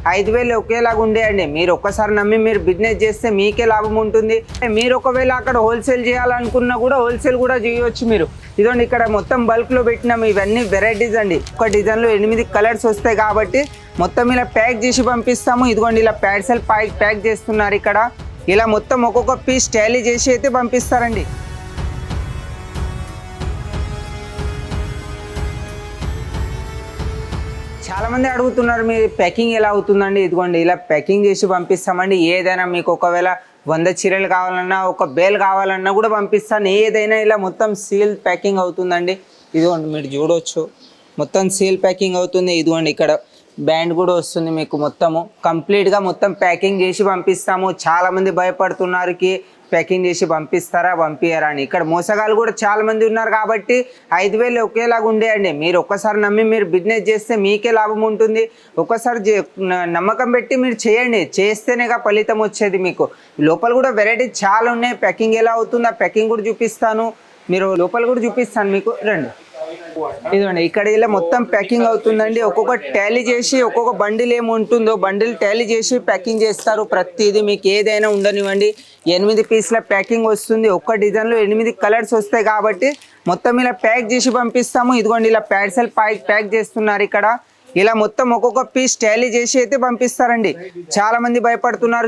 5,000 ఒకేలాగా ఉండేయండి. మీరు ఒక్కసారి నమ్మి మీరు బిజినెస్ చేస్తే మీకే లాభం ఉంటుంది. మీరు ఒకవేళ అక్కడ హోల్సేల్ చేయాలనుకున్నా కూడా హోల్సేల్ కూడా చేయవచ్చు మీరు. ఇదిగోండి ఇక్కడ మొత్తం బల్క్లో పెట్టినాము. ఇవన్నీ వెరైటీస్ అండి. ఒక డిజైన్లో 8 కలర్స్ వస్తాయి కాబట్టి మొత్తం ఇలా ప్యాక్ చేసి పంపిస్తాము. ఇదిగోండి ఇలా పార్సల్ ప్యాక్ చేస్తున్నారు. ఇక్కడ ఇలా మొత్తం ఒక్కొక్క పీస్ టాలీ చేసి అయితే పంపిస్తారండి. చాలామంది అడుగుతున్నారు మీ ప్యాకింగ్ ఎలా అవుతుందండి. ఇదిగోండి ఇలా ప్యాకింగ్ చేసి పంపిస్తామండి. ఏదైనా మీకు ఒకవేళ 100 చీరలు కావాలన్నా ఒక బేల్ కావాలన్నా కూడా పంపిస్తాను. ఏదైనా ఇలా మొత్తం సీల్ ప్యాకింగ్ అవుతుందండి. ఇదిగోండి మీరు చూడవచ్చు మొత్తం సీల్ ప్యాకింగ్ అవుతుంది. ఇదిగోండి ఇక్కడ బ్యాండ్ కూడా వస్తుంది మీకు. మొత్తము కంప్లీట్గా మొత్తం ప్యాకింగ్ చేసి పంపిస్తాము. చాలామంది భయపడుతున్నారుకి ప్యాకింగ్ చేసి పంపియరా అని. ఇక్కడ మోసగాళ్ళు కూడా చాలామంది ఉన్నారు కాబట్టి 5,000 ఒకేలాగా ఉండేయండి. మీరు ఒక్కసారి నమ్మి మీరు బిజినెస్ చేస్తే మీకే లాభం ఉంటుంది. ఒక్కసారి నమ్మకం పెట్టి మీరు చేయండి. చేస్తేనేగా ఫలితం వచ్చేది మీకు. లోపల కూడా వెరైటీస్ చాలా ఉన్నాయి. ప్యాకింగ్ ఎలా అవుతుంది ఆ ప్యాకింగ్ కూడా చూపిస్తాను. మీరు లోపల కూడా చూపిస్తాను మీకు. రండి. ఇదిగోండి ఇక్కడ ఇలా మొత్తం ప్యాకింగ్ అవుతుందండి. ఒక్కొక్క టాలీ చేసి ఒక్కొక్క బండిల్ ఏముంటుందో బండిల్ టాలీ చేసి ప్యాకింగ్ చేస్తారు. ప్రతిదీ మీకు ఏదైనా ఉండనివ్వండి. 8 పీస్ల ప్యాకింగ్ వస్తుంది. ఒక్క డిజైన్లో 8 కలర్స్ వస్తాయి కాబట్టి మొత్తం ఇలా ప్యాక్ చేసి పంపిస్తాము. ఇదిగోండి ఇలా పార్సల్ ప్యాక్ చేస్తున్నారు. ఇక్కడ ఇలా మొత్తం ఒక్కొక్క పీస్ టాలీ చేసి అయితే పంపిస్తారండి. చాలామంది భయపడుతున్నారు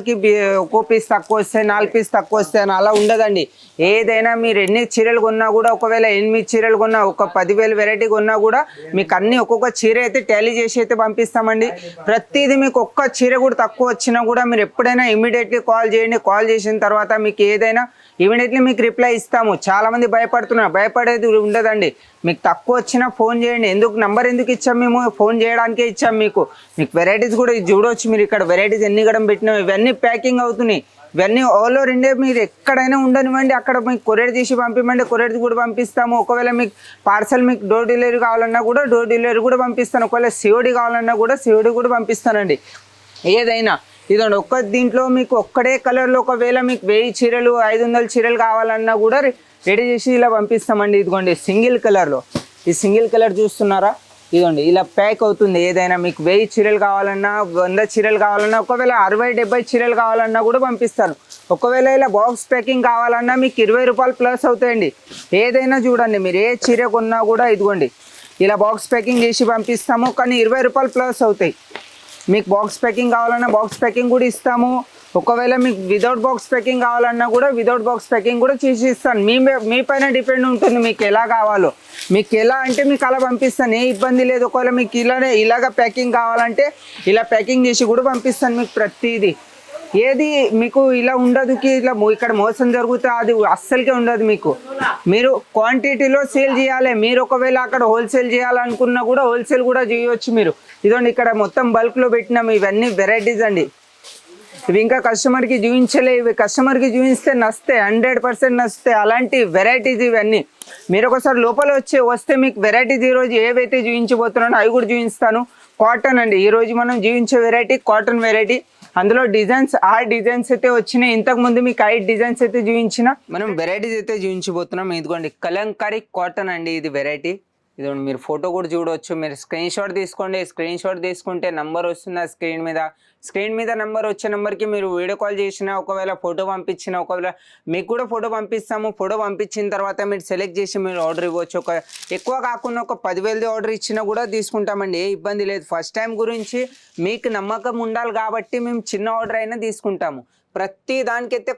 ఒక్కో పీస్ తక్కువ వస్తాయి 4 పీస్ తక్కువ వస్తాయి అని. అలా ఉండదండి. ఏదైనా మీరు ఎన్ని చీరలు కొన్నా కూడా ఒకవేళ 8 చీరలు కొన్నా ఒక 10,000 వెరైటీ కొన్నా కూడా మీకు అన్ని ఒక్కొక్క చీర అయితే టాలీ చేసి అయితే పంపిస్తామండి. ప్రతిదీ మీకు ఒక్క చీర కూడా తక్కువ వచ్చినా కూడా మీరు ఎప్పుడైనా ఇమీడియట్లీ కాల్ చేయండి. కాల్ చేసిన తర్వాత మీకు ఏదైనా ఇమీడియట్లీ మీకు రిప్లై ఇస్తాము. చాలామంది భయపడుతున్నారు. భయపడేది ఉండదండి. మీకు తక్కువ వచ్చినా ఫోన్ చేయండి. నంబర్ ఎందుకు ఇచ్చాం మేము? ఫోన్ చేయడానికే ఇచ్చాం మీకు వెరైటీస్ కూడా చూడవచ్చు. మీరు ఇక్కడ వెరైటీస్ ఎన్ని గడం పెట్టినాం. ఇవన్నీ ప్యాకింగ్ అవుతున్నాయి. ఇవన్నీ ఆల్ ఓవర్ ఇండియా మీరు ఎక్కడైనా ఉండనివ్వండి. అక్కడ మీకు కొరియర్ తీసి పంపించండి. కొరియర్ కూడా పంపిస్తాము. ఒకవేళ మీకు పార్సల్ మీకు డోర్ డెలివరీ కావాలన్నా కూడా డోర్ డెలివరీ కూడా పంపిస్తాను. ఒకవేళ సిఓడి కావాలన్నా కూడా సిఓడి కూడా పంపిస్తానండి. ఏదైనా ఇదండి ఒక్క దీంట్లో మీకు ఒక్కడే కలర్లో ఒకవేళ మీకు 1000 చీరలు 500 చీరలు కావాలన్నా కూడా రెడీ చేసి ఇలా పంపిస్తామండి. ఇదిగోండి సింగిల్ కలర్లో ఈ సింగిల్ కలర్ చూస్తున్నారా? ఇదిగోండి ఇలా ప్యాక్ అవుతుంది. ఏదైనా మీకు 1000 చీరలు కావాలన్నా 100 చీరలు కావాలన్నా ఒకవేళ 60-70 చీరలు కావాలన్నా కూడా పంపిస్తాను. ఒకవేళ ఇలా బాక్స్ ప్యాకింగ్ కావాలన్నా మీకు 20 రూపాయలు ప్లస్ అవుతాయండి. ఏదైనా చూడండి మీరు ఏ చీర కొన్నా కూడా ఇదిగోండి ఇలా బాక్స్ ప్యాకింగ్ చేసి పంపిస్తాము. కానీ 20 రూపాయలు ప్లస్ అవుతాయి. మీకు బాక్స్ ప్యాకింగ్ కావాలన్నా బాక్స్ ప్యాకింగ్ కూడా ఇస్తాము. ఒకవేళ మీకు వితౌట్ బాక్స్ ప్యాకింగ్ కావాలన్నా కూడా వితౌట్ బాక్స్ ప్యాకింగ్ కూడా చేసి ఇస్తాను. మీ పైన డిపెండ్ ఉంటుంది మీకు ఎలా కావాలో. మీకు ఎలా అంటే మీకు అలా పంపిస్తాను. ఏ ఇబ్బంది లేదు. ఒకవేళ మీకు ఇలాగ ప్యాకింగ్ కావాలంటే ఇలా ప్యాకింగ్ చేసి కూడా పంపిస్తాను మీకు ప్రతిదీ. ఏది మీకు ఇలా ఉండదు ఇక్కడ మోసం జరుగుతుంది అది అస్సలకే ఉండదు. మీరు క్వాంటిటీలో సేల్ చేయాలి. మీరు ఒకవేళ అక్కడ హోల్సేల్ చేయాలనుకున్నా కూడా హోల్సేల్ కూడా చేయవచ్చు మీరు. ఇదండి ఇక్కడ మొత్తం బల్క్లో పెట్టినాము. ఇవన్నీ వెరైటీస్ అండి. ఇవి ఇంకా కస్టమర్కి చూపించలే. ఇవి కస్టమర్కి చూపిస్తే నస్తాయి 100% నస్తాయి. అలాంటి వెరైటీస్ ఇవన్నీ. మీరు ఒకసారి లోపల వస్తే మీకు వెరైటీస్ ఈరోజు ఏవైతే చూపించబోతున్నానో అవి కూడా చూపిస్తాను. కాటన్ అండి. ఈరోజు మనం చూపించే వెరైటీ కాటన్ వెరైటీ. అందులో డిజైన్స్ 6 డిజైన్స్ అయితే వచ్చినాయి. ఇంతకుముందు మీకు 5 డిజైన్స్ అయితే చూపించిన మనం వెరైటీస్ అయితే చూపించబోతున్నాం. ఇదిగోండి కలంకారీ కాటన్ అండి ఇది వెరైటీ. ఇదిగోండి మీరు ఫోటో కూడా చూడవచ్చు. మీరు స్క్రీన్ షాట్ తీసుకోండి. స్క్రీన్ షాట్ తీసుకుంటే నంబర్ వస్తుంది స్క్రీన్ మీద నంబర్ వచ్చే నెంబర్కి మీరు వీడియో కాల్ చేసినా ఒకవేళ ఫోటో పంపించినా ఒకవేళ మీకు కూడా ఫోటో పంపిస్తాము. ఫోటో పంపించిన తర్వాత మీరు సెలెక్ట్ చేసి మీరు ఆర్డర్ ఇవ్వచ్చు. ఎక్కువ కాకుండా ఒక 10,000 ఆర్డర్ ఇచ్చినా కూడా తీసుకుంటామండి. ఏ ఇబ్బంది లేదు. ఫస్ట్ టైం గురించి మీకు నమ్మకం ఉండాలి కాబట్టి మేము చిన్న ఆర్డర్ అయినా తీసుకుంటాము. ప్రతి దానికైతే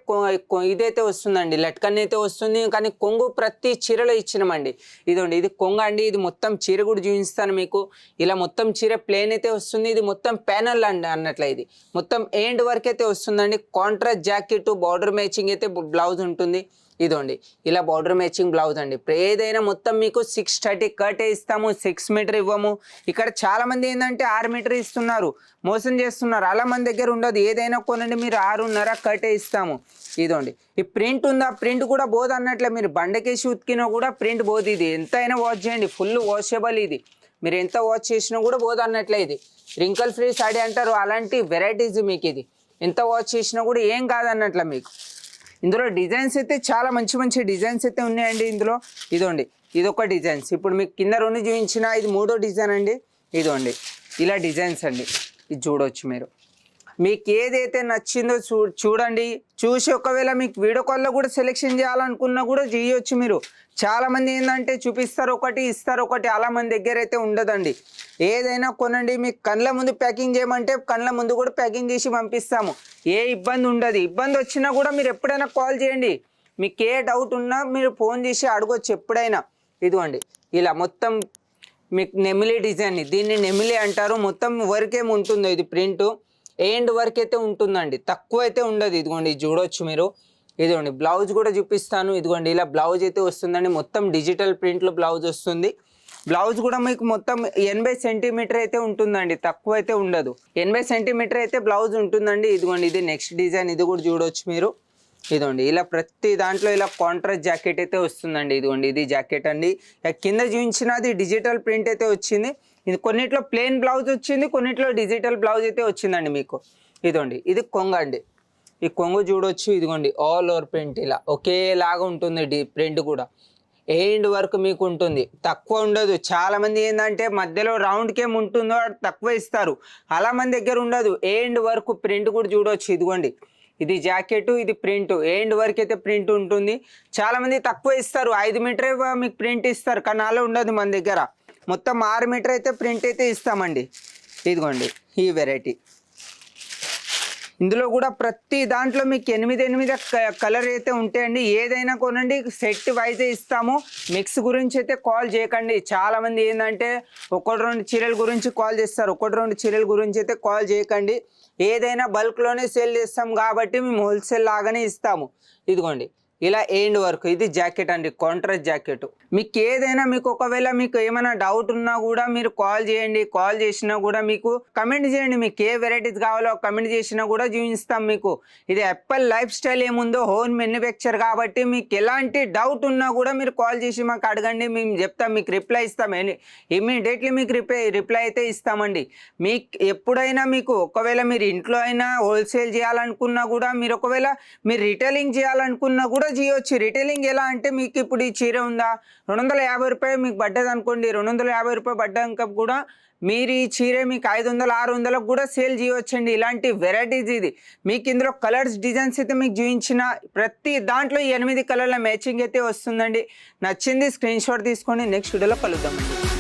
ఇదైతే వస్తుందండి. లట్కన్ అయితే వస్తుంది. కానీ కొంగు ప్రతి చీరలో ఇచ్చినామండి. ఇదండి ఇది కొంగు అండి. ఇది మొత్తం చీర కూడా చూపిస్తాను మీకు. ఇలా మొత్తం చీర ప్లేన్ అయితే వస్తుంది. ఇది మొత్తం ప్యానల్ అండి అన్నట్ల. ఇది మొత్తం ఎండ్ వరకు అయితే వస్తుందండి. కాంట్రాస్ట్ జాకెట్ బార్డర్ మ్యాచింగ్ అయితే బ్లౌజ్ ఉంటుంది. ఇదండి ఇలా బార్డర్ మ్యాచింగ్ బ్లౌజ్ అండి. ఏదైనా మొత్తం మీకు 630 కట్ ఇస్తాము. 6 మీటర్ ఇవ్వము. ఇక్కడ చాలా మంది ఏంటంటే 6 మీటర్ ఇస్తున్నారు, మోసం చేస్తున్నారు. అలా మన దగ్గర ఉండదు. ఏదైనా కొనండి మీరు 6.5 కట్ ఇస్తాము. ఇదండి ఈ ప్రింట్ ఉందా ప్రింట్ కూడా బోధ అన్నట్లే. మీరు బండకేసి ఉతికినా కూడా ప్రింట్ బోధ. ఇది ఎంతైనా వాష్ చేయండి. Full washable. ఇది మీరు ఎంత వాష్ చేసినా కూడా బోధ అన్నట్లే. ఇది రింకల్ ఫ్రీ సాడీ అంటారు. అలాంటి వెరైటీస్ మీకు ఇది ఎంత వాష్ చేసినా కూడా ఏం కాదన్నట్లే మీకు. ఇందులో డిజైన్స్ అయితే చాలా మంచి డిజైన్స్ అయితే ఉన్నాయండి ఇందులో. ఇదండి ఇదొక డిజైన్స్. ఇప్పుడు మీకు కింద 2 చూపించిన ఇది 3వ డిజైన్ అండి. ఇదండి ఇలా డిజైన్స్ అండి. ఇది చూడొచ్చు మీరు. మీకు ఏదైతే నచ్చిందో చూడండి. చూసి ఒకవేళ మీకు వీడియో కాల్లో కూడా సెలెక్షన్ చేయాలనుకున్నా కూడా చేయొచ్చు మీరు. చాలామంది ఏంటంటే చూపిస్తారు ఒకటి ఇస్తారు ఒకటి, అలా మన దగ్గర అయితే ఉండదండి. ఏదైనా కొనండి, మీకు కళ్ళ ముందు ప్యాకింగ్ చేయమంటే కళ్ళ ముందు కూడా ప్యాకింగ్ చేసి పంపిస్తాము. ఏ ఇబ్బంది ఉండదు. ఇబ్బంది వచ్చినా కూడా మీరు ఎప్పుడైనా కాల్ చేయండి. మీకు ఏ డౌట్ ఉన్నా మీరు ఫోన్ చేసి అడగొచ్చు ఎప్పుడైనా. ఇదిగోండి ఇలా మొత్తం మీకు నెమిలి డిజైన్, దీన్ని నెమిలి అంటారు. మొత్తం వర్క్ ఏమి ఉంటుందో ఇది ప్రింట్ ఎండ్ వర్క్ అయితే ఉంటుందండి, తక్కువ అయితే ఉండదు. ఇదిగోండి ఇది చూడొచ్చు మీరు. ఇదిగోండి బ్లౌజ్ కూడా చూపిస్తాను. ఇదిగోండి ఇలా బ్లౌజ్ అయితే వస్తుందండి. మొత్తం డిజిటల్ ప్రింట్లో బ్లౌజ్ వస్తుంది. బ్లౌజ్ కూడా మీకు మొత్తం 80 సెంటీమీటర్ అయితే ఉంటుందండి, తక్కువ అయితే ఉండదు. 80 సెంటీమీటర్ అయితే బ్లౌజ్ ఉంటుందండి. ఇదిగోండి ఇది నెక్స్ట్ డిజైన్, ఇది కూడా చూడొచ్చు మీరు. ఇదిగోండి ఇలా ప్రతి దాంట్లో ఇలా కాంట్రాస్ట్ జాకెట్ అయితే వస్తుందండి. ఇదిగోండి ఇది జాకెట్ అండి. కింద చూపించినది డిజిటల్ ప్రింట్ అయితే వచ్చింది. ఇది కొన్నిట్లో ప్లెయిన్ బ్లౌజ్ వచ్చింది, కొన్నిట్లో డిజిటల్ బ్లౌజ్ అయితే వచ్చిందండి మీకు. ఇదిగోండి ఇది కొంగు అండి. ఈ కొంగు చూడొచ్చు. ఇదిగోండి ఆల్ ఓవర్ ప్రింట్ ఇలా ఒకేలాగా ఉంటుంది. ప్రింట్ కూడా ఎండ్ వరకు మీకు ఉంటుంది, తక్కువ ఉండదు. చాలామంది ఏంటంటే మధ్యలో రౌండ్కి ఏమి ఉంటుందో తక్కువ ఇస్తారు, అలా మన దగ్గర ఉండదు. ఎండ్ వరకు ప్రింట్ కూడా చూడవచ్చు. ఇదిగోండి ఇది జాకెట్, ఇది ప్రింట్, ఎండ్ వరకు అయితే ప్రింట్ ఉంటుంది. చాలామంది తక్కువ ఇస్తారు, 5 మీటరే మీకు ప్రింట్ ఇస్తారు, కానీ అలా ఉండదు మన దగ్గర. మొత్తం 6 మీటర్ అయితే ప్రింట్ అయితే ఇస్తామండి. ఇదిగోండి ఈ వెరైటీ. ఇందులో కూడా ప్రతి దాంట్లో మీకు 8 కలర్ అయితే ఉంటాయండి. ఏదైనా కొనండి, సెట్ వైజే ఇస్తాము. మిక్స్ గురించి అయితే కాల్ చేయకండి. చాలామంది ఏంటంటే 1-2 చీరల గురించి కాల్ చేస్తారు. 1-2 చీరల గురించి అయితే కాల్ చేయకండి. ఏదైనా బల్క్లోనే సేల్ చేస్తాం కాబట్టి మేము హోల్సేల్ లాగానే ఇస్తాము. ఇదిగోండి ఇలా ఎండ్ వరకు. ఇది జాకెట్ అండి, కాంట్రాస్ట్ జాకెట్. మీకు ఏదైనా మీకు ఒకవేళ మీకు ఏమైనా డౌట్ ఉన్నా కూడా మీరు కాల్ చేయండి. కాల్ చేసినా కూడా మీకు కమెంట్ చేయండి. మీకు ఏ వెరైటీస్ కావాలో కమెంట్ చేసినా కూడా చూపిస్తాం మీకు. ఇది యాపిల్ లైఫ్ స్టైల్ ఏముందో హోమ్ మ్యానుఫ్యాక్చర్ కాబట్టి మీకు ఎలాంటి డౌట్ ఉన్నా కూడా మీరు కాల్ చేసి మాకు అడగండి, మేము చెప్తాం, మీకు రిప్లై ఇస్తాం. ఇమీడియట్లీ మీకు రిప్లై అయితే ఇస్తామండి. మీకు ఎప్పుడైనా మీకు ఒకవేళ మీరు ఇంట్లో అయినా హోల్సేల్ చేయాలనుకున్నా కూడా, మీరు ఒకవేళ మీరు రిటైలింగ్ చేయాలనుకున్నా కూడా చేయొచ్చు. రిటైలింగ్ ఎలా అంటే, మీకు ఇప్పుడు ఈ చీర ఉందా 250 రూపాయలు మీకు పడ్డది అనుకోండి, 250 రూపాయలు పడ్డాక కూడా మీరు ఈ చీర మీకు 500-600 కూడా సేల్ చేయవచ్చండి. ఇలాంటి వెరైటీస్ ఇది. మీకు ఇందులో కలర్స్ డిజైన్స్ అయితే మీకు చూపించిన ప్రతి దాంట్లో 8 కలర్ల మ్యాచింగ్ అయితే వస్తుందండి. నచ్చింది స్క్రీన్ షాట్ తీసుకొని నెక్స్ట్ వీడియోలో కలుద్దామండి.